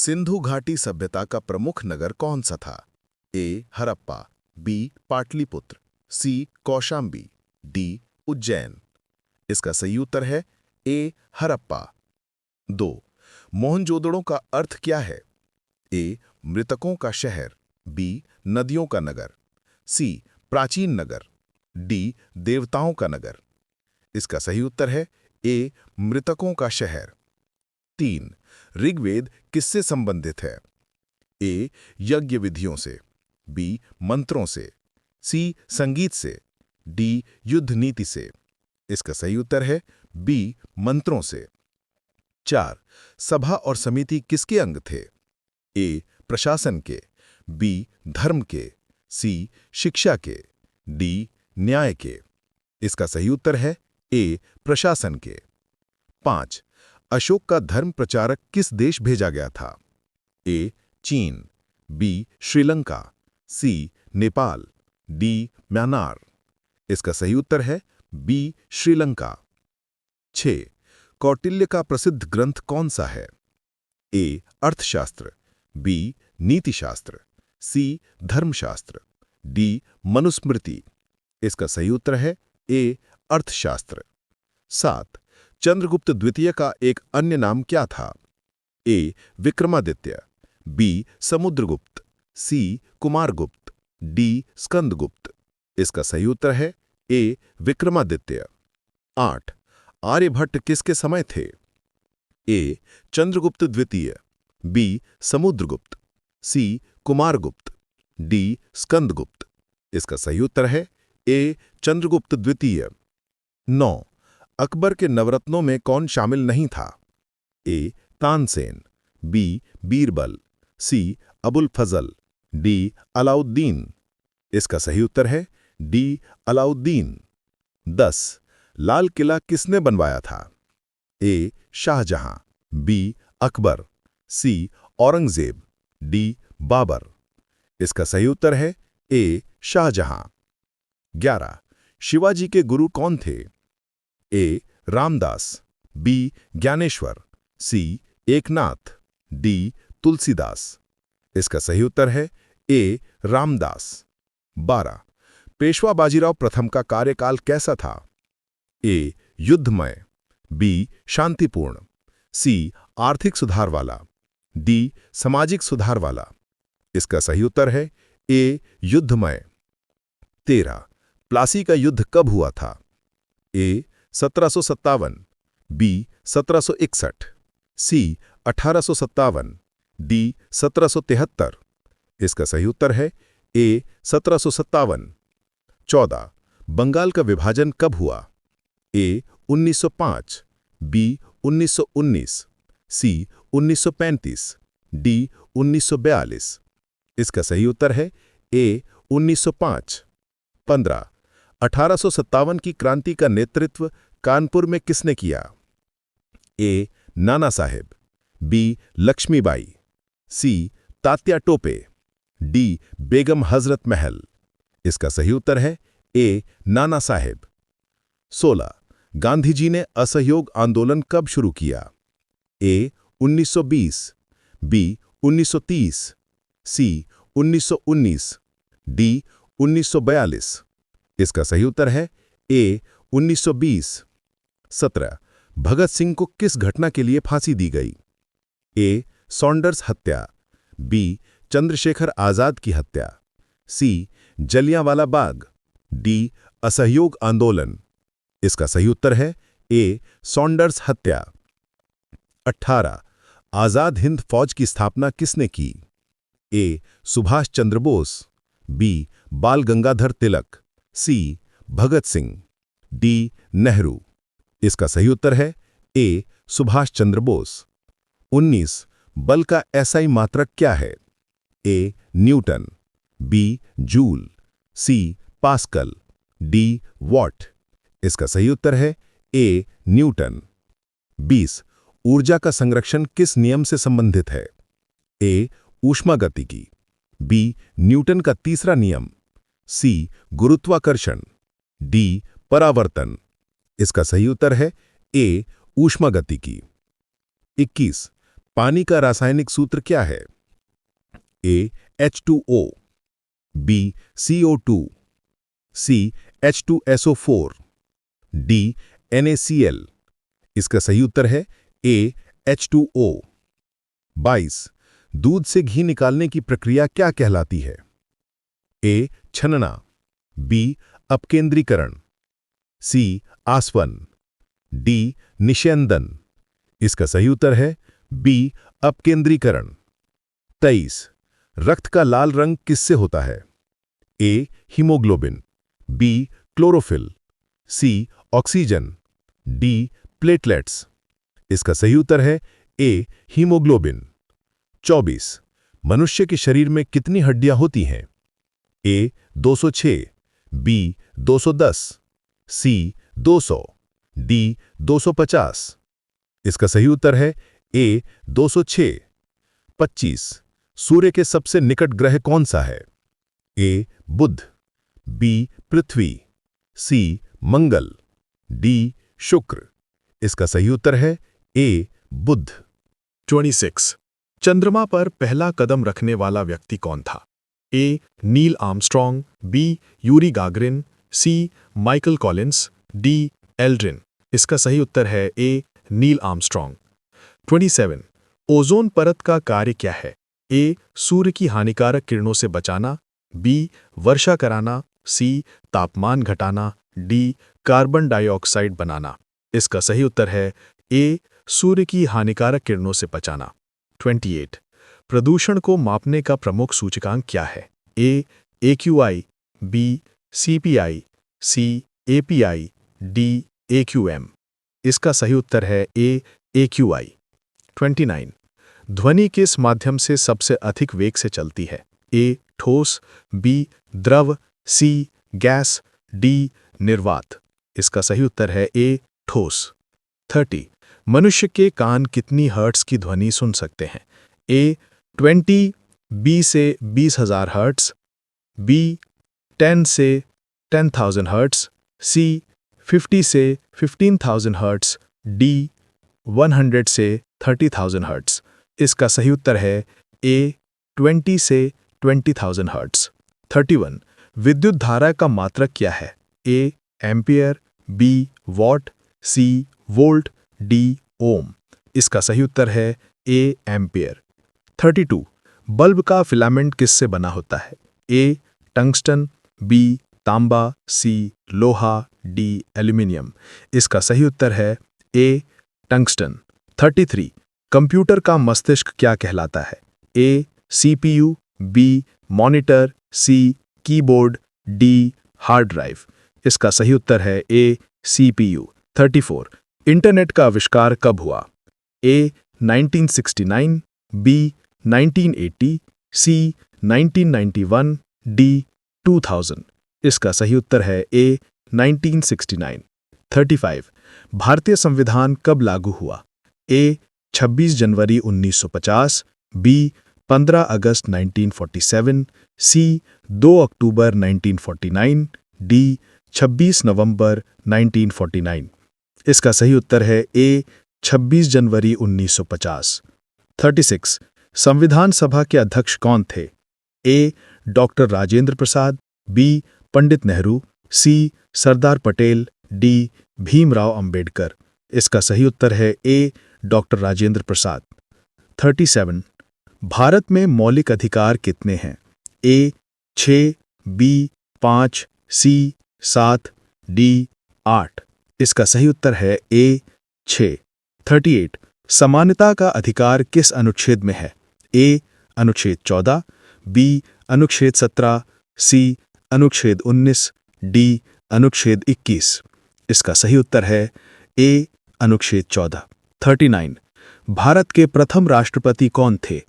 सिंधु घाटी सभ्यता का प्रमुख नगर कौन सा था? ए. हड़प्पा, बी. पाटलिपुत्र, सी. कौशाम्बी, डी. उज्जैन। इसका सही उत्तर है ए. हड़प्पा। 2. मोहनजोदड़ो का अर्थ क्या है? ए. मृतकों का शहर, बी. नदियों का नगर, सी. प्राचीन नगर, डी. देवताओं का नगर। इसका सही उत्तर है ए. मृतकों का शहर। 3. ऋग्वेद किससे संबंधित है? ए. यज्ञ विधियों से, बी. मंत्रों से, सी. संगीत से, डी. युद्ध नीति से। इसका सही उत्तर है बी. मंत्रों से। 4. सभा और समिति किसके अंग थे? ए. प्रशासन के, बी. धर्म के, सी. शिक्षा के, डी. न्याय के। इसका सही उत्तर है ए. प्रशासन के। 5. अशोक का धर्म प्रचारक किस देश भेजा गया था? ए. चीन, बी. श्रीलंका, सी. नेपाल, डी. म्यांमार। इसका सही उत्तर है बी. श्रीलंका। 6. कौटिल्य का प्रसिद्ध ग्रंथ कौन सा है? ए. अर्थशास्त्र, बी. नीतिशास्त्र, सी. धर्मशास्त्र, डी. मनुस्मृति। इसका सही उत्तर है ए. अर्थशास्त्र। 7. चंद्रगुप्त द्वितीय का एक अन्य नाम क्या था? ए. विक्रमादित्य, बी. समुद्रगुप्त, सी. कुमारगुप्त, डी. स्कंदगुप्त। इसका सही उत्तर है ए. विक्रमादित्य। 8. आर्यभट्ट किसके समय थे? ए. चंद्रगुप्त द्वितीय, बी. समुद्रगुप्त, सी. कुमारगुप्त, डी. स्कंदगुप्त। इसका सही उत्तर है ए. चंद्रगुप्त द्वितीय। 9. अकबर के नवरत्नों में कौन शामिल नहीं था? ए. तानसेन, बी. बीरबल, सी. अबुल फजल, डी. अलाउद्दीन। इसका सही उत्तर है डी. अलाउद्दीन। 10. लाल किला किसने बनवाया था? ए. शाहजहां, बी. अकबर, सी. औरंगजेब, डी. बाबर। इसका सही उत्तर है ए. शाहजहां। 11. शिवाजी के गुरु कौन थे? ए. रामदास, बी. ज्ञानेश्वर, सी. एकनाथ, डी. तुलसीदास। इसका सही उत्तर है ए. रामदास। 12. पेशवा बाजीराव प्रथम का कार्यकाल कैसा था? ए. युद्धमय, बी. शांतिपूर्ण, सी. आर्थिक सुधार वाला, डी. सामाजिक सुधार वाला। इसका सही उत्तर है ए. युद्धमय। 13. प्लासी का युद्ध कब हुआ था? ए. 1757, बी. 1761, सी. 1857, डी. 1773। इसका सही उत्तर है ए. 1757। 14. बंगाल का विभाजन कब हुआ? ए. 1905, बी. 1919, सी. 1935, डी. 1942। इसका सही उत्तर है ए. 1905। 15. 1857 की क्रांति का नेतृत्व कानपुर में किसने किया? ए. नाना साहेब, बी. लक्ष्मीबाई, सी. तात्या टोपे, डी. बेगम हजरत महल। इसका सही उत्तर है ए. नाना साहेब। 16. गांधी जी ने असहयोग आंदोलन कब शुरू किया? ए. 1920, बी. 1930, सी. 1919, डी. 1942। इसका सही उत्तर है ए. 1920। 17. भगत सिंह को किस घटना के लिए फांसी दी गई? ए. सॉन्डर्स हत्या, बी. चंद्रशेखर आजाद की हत्या, सी. जलियांवाला बाग, डी. असहयोग आंदोलन। इसका सही उत्तर है ए. सॉन्डर्स हत्या। 18. आजाद हिंद फौज की स्थापना किसने की? ए. सुभाष चंद्र बोस, बी. बाल गंगाधर तिलक, सी. भगत सिंह, डी. नेहरू। इसका सही उत्तर है ए. सुभाष चंद्र बोस। 19. बल का एसआई मात्रक क्या है? A. Newton, B. Joule, C. Pascal, D. Watt. इसका सही उत्तर है ए. न्यूटन। 20. ऊर्जा का संरक्षण किस नियम से संबंधित है? ए. ऊष्मागतिकी, बी. न्यूटन का तीसरा नियम, सी. गुरुत्वाकर्षण, डी. परावर्तन। इसका सही उत्तर है ए. ऊष्मागतिकी। 21. पानी का रासायनिक सूत्र क्या है? ए H2O, बी CO2, सी H2SO4, डी NaCl। इसका सही उत्तर है ए H2O। 22 दूध से घी निकालने की प्रक्रिया क्या कहलाती है? ए छनना, बी अपकेंद्रीकरण, सी आसवन, डी निषेधन। इसका सही उत्तर है बी अपकेंद्रीकरण। 23 रक्त का लाल रंग किससे होता है? ए हीमोग्लोबिन, बी क्लोरोफिल, सी ऑक्सीजन, डी प्लेटलेट्स। इसका सही उत्तर है ए हीमोग्लोबिन। 24 मनुष्य के शरीर में कितनी हड्डियां होती हैं? ए 206, बी 210, सी 200, डी 250। इसका सही उत्तर है ए 206। 25 सूर्य के सबसे निकट ग्रह कौन सा है? ए बुध, बी पृथ्वी, सी मंगल, डी शुक्र। इसका सही उत्तर है ए बुध। 26 चंद्रमा पर पहला कदम रखने वाला व्यक्ति कौन था? A Neil Armstrong, B Yuri Gagarin, C Michael Collins, D Aldrin. इसका सही उत्तर है ए नील आर्मस्ट्रॉन्ग। 27 ओजोन परत का कार्य क्या है? ए सूर्य की हानिकारक किरणों से बचाना, बी वर्षा कराना, सी तापमान घटाना, डी कार्बन डाइऑक्साइड बनाना। इसका सही उत्तर है ए सूर्य की हानिकारक किरणों से बचाना। 28 प्रदूषण को मापने का प्रमुख सूचकांक क्या है? ए AQI, बी CPI, सी API, डी AQM। इसका सही उत्तर है ए AQI। 29 ध्वनि किस माध्यम से सबसे अधिक वेग से चलती है? ए ठोस, बी द्रव, सी गैस, डी निर्वात। इसका सही उत्तर है ए ठोस। 30 मनुष्य के कान कितनी हर्ट्ज की ध्वनि सुन सकते हैं? ए 20, बी से 20,000 हर्ट्ज, बी 10 से 10,000 हर्ट्ज, सी 50 से 15,000 हर्ट्ज, डी 100 से 30,000 हर्ट्ज। इसका सही उत्तर है ए 20 से 20,000 हर्ट्ज। 31 विद्युत धारा का मात्रक क्या है? A ampere, B watt, C volt, D ohm. इसका सही उत्तर है ए एम्पियर। 32 बल्ब का फिलामेंट किससे बना होता है? ए टंगस्टन, बी तांबा, सी लोहा, डी एल्यूमिनियम। इसका सही उत्तर है ए टंगस्टन। 33 कंप्यूटर का मस्तिष्क क्या कहलाता है? A CPU, B monitor, C keyboard, D hard drive. इसका सही उत्तर है ए CPU। 34 इंटरनेट का आविष्कार कब हुआ? ए 1969, बी 1980, सी 1991, डी 2000। इसका सही उत्तर है ए 1969। 35 भारतीय संविधान कब लागू हुआ? ए 26 जनवरी 1950, बी 15 अगस्त 1947, सी 2 अक्टूबर 1949, डी 26 नवंबर 1949। इसका सही उत्तर है ए 26 जनवरी 1950। 36 संविधान सभा के अध्यक्ष कौन थे? ए डॉक्टर राजेंद्र प्रसाद, बी पंडित नेहरू, सी सरदार पटेल, डी भीमराव अंबेडकर। इसका सही उत्तर है ए डॉक्टर राजेंद्र प्रसाद। 37 भारत में मौलिक अधिकार कितने हैं? ए 6, बी 5, सी 7, डी 8। इसका सही उत्तर है ए 6। 38 समानता का अधिकार किस अनुच्छेद में है? ए अनुच्छेद 14, बी अनुच्छेद 17, सी अनुच्छेद 19, डी अनुच्छेद 21। इसका सही उत्तर है ए अनुच्छेद 14। 39 भारत के प्रथम राष्ट्रपति कौन थे?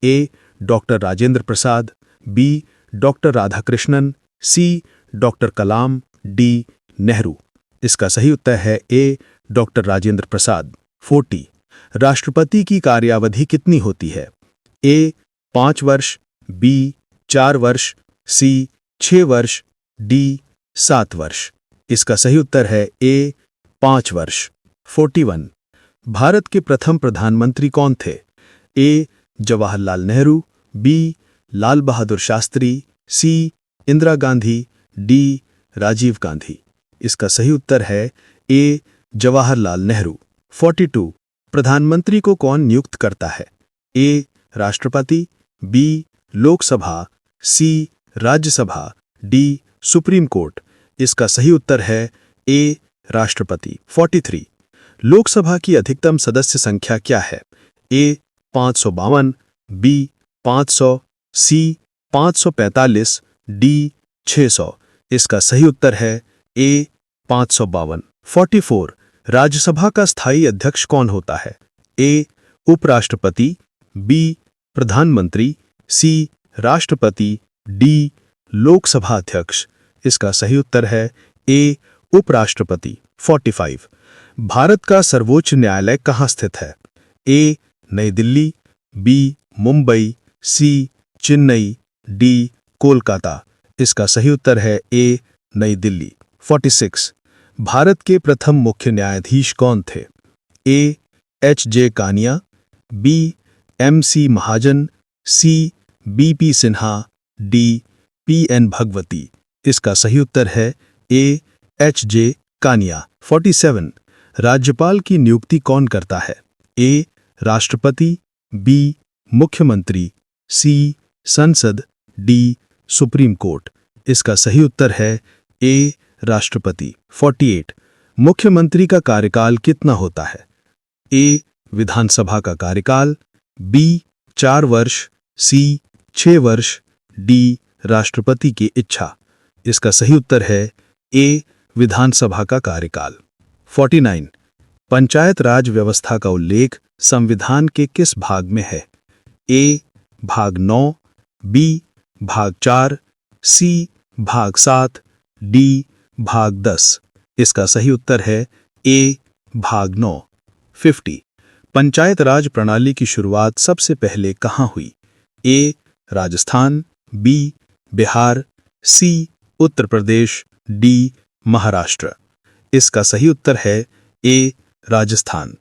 ए doctor Rajendra Prasad, B doctor Radhakrishnan, सी डॉक्टर कलाम, डी नेहरू। इसका सही उत्तर है ए डॉक्टर राजेंद्र प्रसाद। 40 राष्ट्रपति की कार्यावधि कितनी होती है? ए 5 वर्ष, बी 4 वर्ष, सी 6 वर्ष, डी 7 वर्ष। इसका सही उत्तर है ए 5 वर्ष। 41 भारत के प्रथम प्रधानमंत्री कौन थे? ए जवाहरलाल नेहरू, बी लाल बहादुर शास्त्री, सी इंदिरा गांधी, डी राजीव गांधी। इसका सही उत्तर है ए जवाहरलाल नेहरू। 42 प्रधानमंत्री को कौन नियुक्त करता है? ए राष्ट्रपति, बी लोकसभा, सी राज्यसभा, डी सुप्रीम कोर्ट। इसका सही उत्तर है ए राष्ट्रपति। 43 लोकसभा की अधिकतम सदस्य संख्या क्या है? ए 552, बी 500, सी 545, डी 600। इसका सही उत्तर है ए 552। 44 राज्यसभा का स्थायी अध्यक्ष कौन होता है? ए उपराष्ट्रपति, बी प्रधानमंत्री, सी राष्ट्रपति, डी लोकसभा अध्यक्ष। इसका सही उत्तर है ए उपराष्ट्रपति। 45 भारत का सर्वोच्च न्यायालय कहाँ स्थित है? ए नई दिल्ली, बी मुंबई, सी चेन्नई, डी कोलकाता। इसका सही उत्तर है ए नई दिल्ली। 46 भारत के प्रथम मुख्य न्यायाधीश कौन थे? A H J. Kania, B M C. Mahajan, C B P. Sinha, D P N. Bhagwati. इसका सही उत्तर है ए एच.जे. कानिया। 47 राज्यपाल की नियुक्ति कौन करता है? ए राष्ट्रपति, बी मुख्यमंत्री, सी संसद, डी सुप्रीम कोर्ट। इसका सही उत्तर है ए राष्ट्रपति। 48 मुख्यमंत्री का कार्यकाल कितना होता है? ए विधानसभा का कार्यकाल, बी 4 वर्ष, सी 6 वर्ष, डी राष्ट्रपति की इच्छा। इसका सही उत्तर है ए विधानसभा का कार्यकाल। 49 पंचायत राज व्यवस्था का उल्लेख संविधान के किस भाग में है? ए भाग 9, बी भाग 4, सी भाग 7, डी भाग 10। इसका सही उत्तर है ए भाग 9। 50 पंचायत राज प्रणाली की शुरुआत सबसे पहले कहाँ हुई? ए राजस्थान, बी बिहार, सी उत्तर प्रदेश, डी महाराष्ट्र। इसका सही उत्तर है ए राजस्थान।